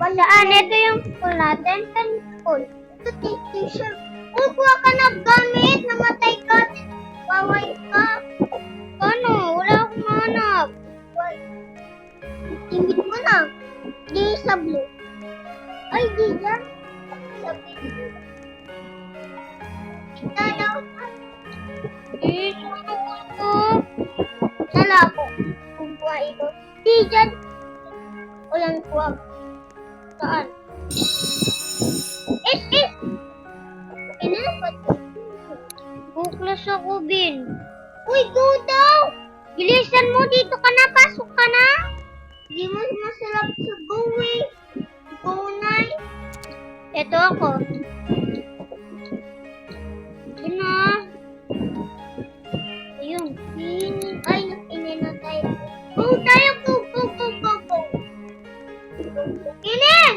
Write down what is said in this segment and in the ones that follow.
Saan? Ito yung school natin. Saan school? Ito, t-shirt. Uy, kuha ka na gamit. Namatay ka. Paway ka. Ano? Wala akong mahanap. Timid mo na. Di sa blue. Ay, di yan. Sa blue. Tanaw. Eh, saan ko? Sala ako. Kung buha ito. Di dyan. Walang kuha. Saan? Buklas ako, Bin. Uy, go daw! Bilisan mo, dito ka na, pasok ka na. Di mo masarap sa go eh. Go, Nay. Ito ako. Yun na. Ayun. Ay, nakinin na tayo. Go tayo, go. Kinin!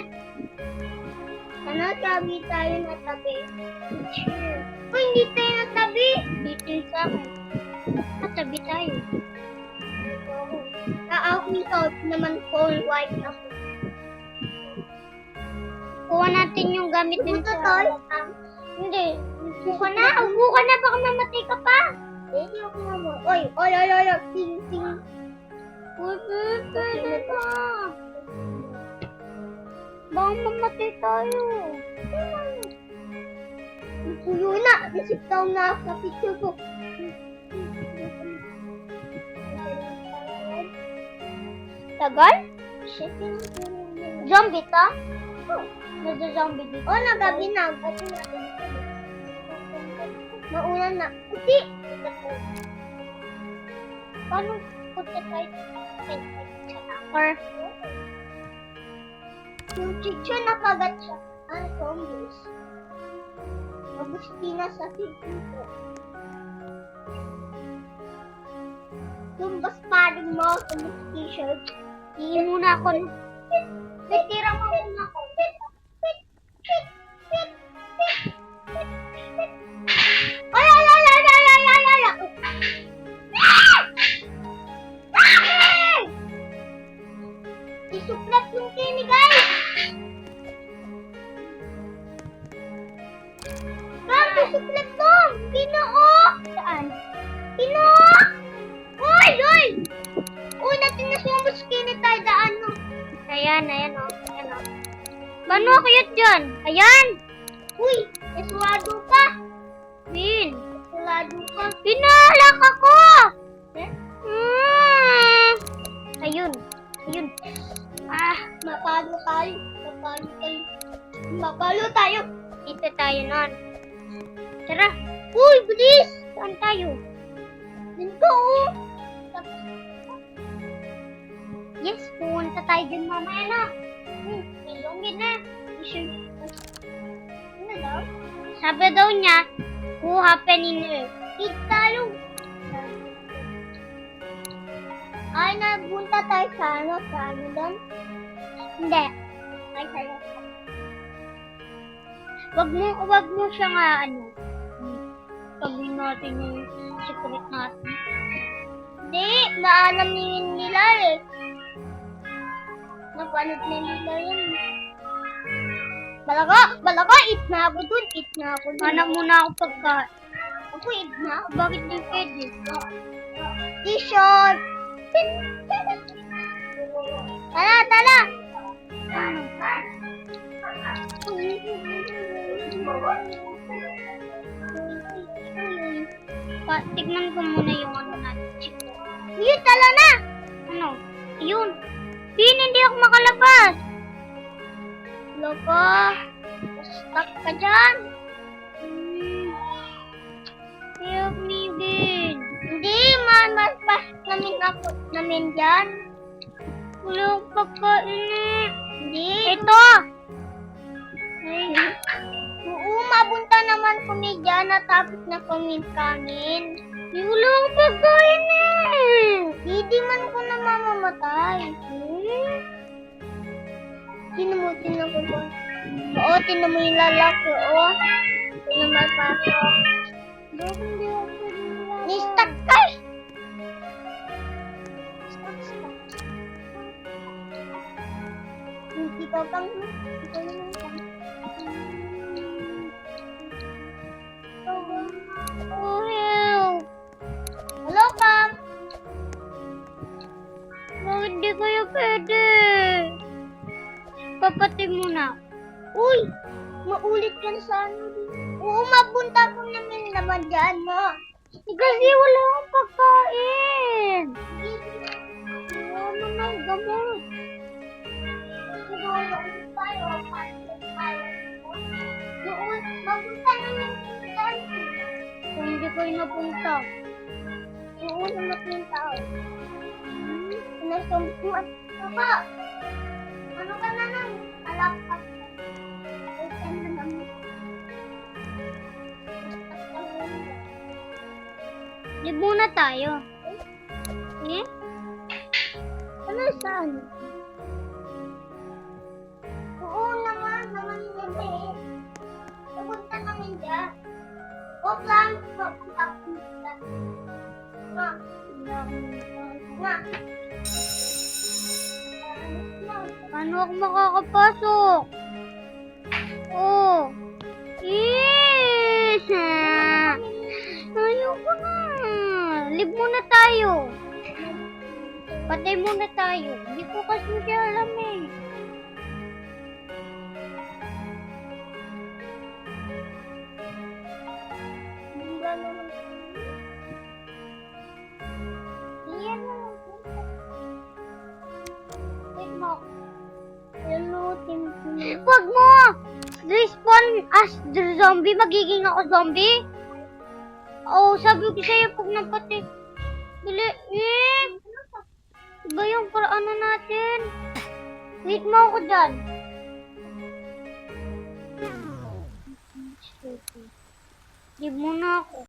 Ano, tabi tayo na tabi. Uy, hindi tayo na tabi. Dito yung sa akin. Tabi tayo. Out naman full white na po. Kuha natin yung gamit din sa... Hindi. Upo ka na. Baka mamatay ka pa. Hindi ako mamatay. Oy. Ting. Uy, pwede ka. Baka mamatay tayo. Puyo na. Isip daw na sa picture ko. Tagal? Zombie to? Nag-zombie dito. Oh, nagabi na. Mauna na. Puti! Paano puti tayo? Or yung chicho nakagat siya. Ang zombies. Mabusti na sa dito. Tumbas pa rin mo sa t-shirt. Iyan muna ako. Tira mo muna ako. Ay! Isuplat yung kini, guys! Isuplat mo! Pinoo! Saan? Pinoo! Uy! Uy, natin na siya muskini tayo daan, no? Ayan, o. Paano kayat dyan? Ayan! Uy, esulado ka! Bin! Esulado ka! Pinalak ako! Ayun. Mapalo tayo. Dito tayo nun. Tara. Uy, bilis! Saan tayo? Dito, oh. Yes, pumunta tayo dyan mamaya na. Ilongin na. Ano daw? Sabi daw niya, kuha penino. Eat tayo. Ay, nagbunta tayo sa ano doon? Hindi. Ay, tayo. Wag mo siya nga, sabihin natin yung secret natin. Hindi, maalam nila eh. Napanood na nila yun. Balaga, eat na ako dun. Hanap muna ako pagkain. Ako, eat na. Bakit di pwede? T-shirt. Tala. Tignan ko muna yung natin. Yun, tala na! Ano? Yun. Hindi ako makalabas. Loko. Stuck ka dyan. Help me, Bin. Hindi, mas namin dyan. Wala akong pagkain. Hindi. Ito. Oo, mabunta naman kami dyan. Natapos na kami kanin. Wala akong pagkain eh. Hindi man ko na mamamatay. Tinan ko ba? Oo, tinan mo yung lalaki. Oo. Tinan mo pasok. Ni-stuck ka. Hindi Ikaw pang... Oh, help! Hello, Pam! Bakit di kayo pwede? Papatay muna. Uy! Maulit ka na sa ano. Oo, mapunta ko namin naman dyan, no? Kasi wala akong pagkain. Wala mo ng gamot. Doon, mapunta namin dyan. Kung hindi kayo napunta. Oo, napunta ako. Nasumpuan. Papa! Ano ka na nang alakpak? Open na naman. Live muna tayo. Eh? Ano saan? Oo naman yun eh. Pupunta namin dyan. O plan, pupunta ko dyan. Ma. Ma. Paano ako makakapasok? Oh. Yes! Ayoko na. Live muna tayo. Patay muna tayo. Hindi ko kasi siya alam eh. Iyan na. Wait mo. Hello, Tim. Wag mo! Respawn as the zombie. Magiging ako zombie? Oh, sabi ko sa'yo pag napatay. Dili, eh. Iba yung paraan na natin. Wait mo ako dyan. Live muna ako.